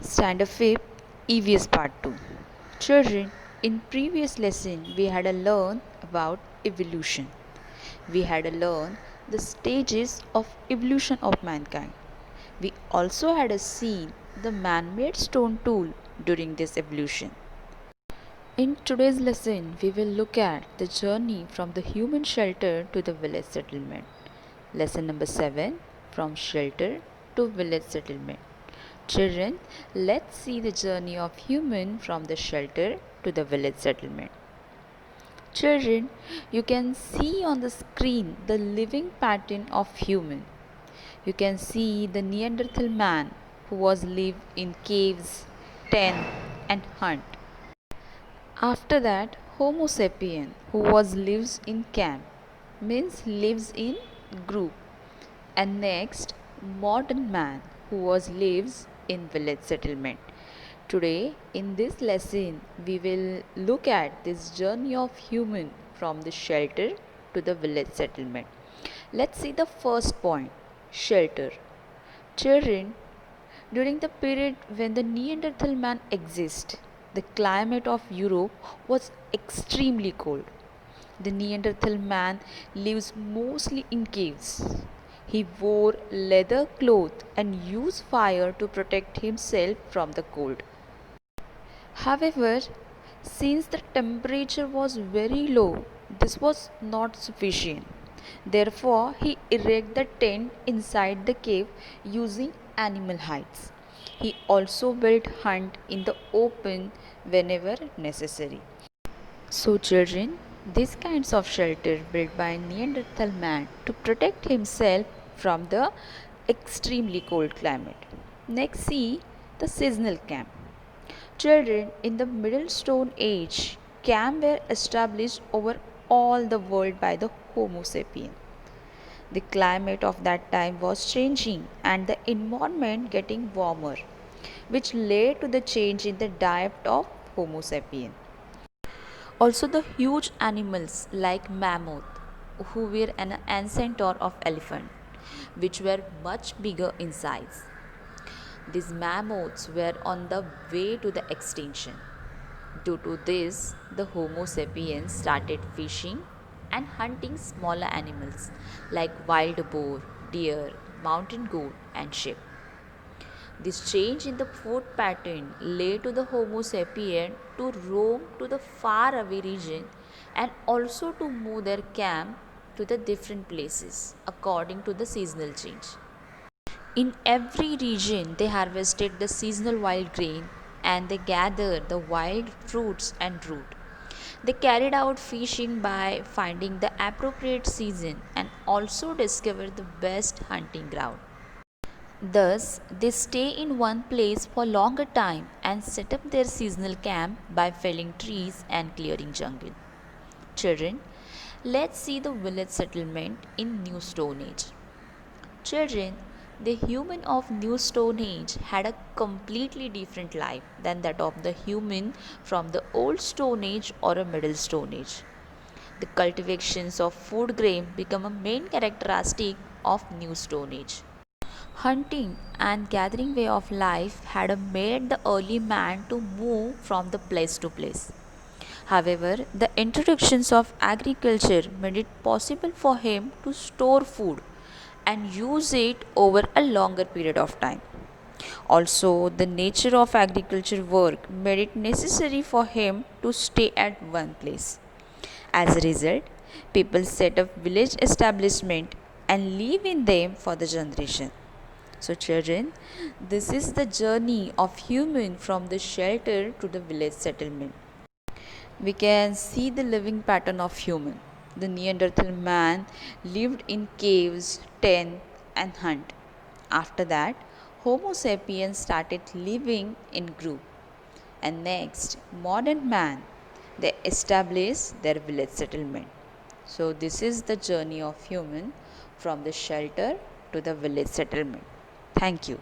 Standard 5 EVS Part 2. Children, in previous lesson we had a learn about evolution. We had a learn the stages of evolution of mankind. We also had a seen the man-made stone tool during this evolution. In today's lesson, we will look at the journey from the human shelter to the village settlement. Lesson number 7, from shelter to village settlement. Children, let's see the journey of human from the shelter to the village settlement. Children, you can see on the screen the living pattern of human. You can see the Neanderthal man who was live in caves, tent and hunt. After that, Homo sapien who was lives in camp means lives in group. And next, modern man who was lives in village settlement. Today in this lesson we will look at this journey of human from the shelter to the village settlement. Let's see the first point, shelter. Children, during the period when the Neanderthal man existed, the climate of Europe was extremely cold. The Neanderthal man lives mostly in caves. He wore leather clothes and used fire to protect himself from the cold. However, since the temperature was very low, this was not sufficient. Therefore, he erected the tent inside the cave using animal hides. He also built hunt in the open whenever necessary. So, children, these kinds of shelter built by Neanderthal man to protect himself from the extremely cold climate. Next, see the seasonal camp. Children, in the Middle Stone Age, camps were established over all the world by the Homo sapien. The climate of that time was changing and the environment getting warmer, which led to the change in the diet of Homo sapien. Also, the huge animals like mammoth, who were an ancestor of elephant, which were much bigger in size. These mammoths were on the way to the extinction. Due to this, the Homo sapiens started fishing and hunting smaller animals like wild boar, deer, mountain goat, and sheep. This change in the food pattern led to the Homo sapien to roam to the faraway region and also to move their camp to the different places according to the seasonal change. In every region, they harvested the seasonal wild grain and they gathered the wild fruits and root. They carried out fishing by finding the appropriate season and also discovered the best hunting ground. Thus, they stay in one place for longer time and set up their seasonal camp by felling trees and clearing jungle. Children, let's see the village settlement in New Stone Age. Children, the human of New Stone Age had a completely different life than that of the human from the Old Stone Age or a Middle Stone Age. The cultivations of food grain become a main characteristic of New Stone Age. Hunting and gathering way of life had made the early man to move from the place to place. However, the introductions of agriculture made it possible for him to store food and use it over a longer period of time. Also, the nature of agriculture work made it necessary for him to stay at one place. As a result, people set up village establishment and live in them for the generation. So children, this is the journey of human from the shelter to the village settlement. We can see the living pattern of human. The Neanderthal man lived in caves, tent and hunt. After that, Homo sapiens started living in group. And next, modern man, they established their village settlement. So this is the journey of human from the shelter to the village settlement. Thank you.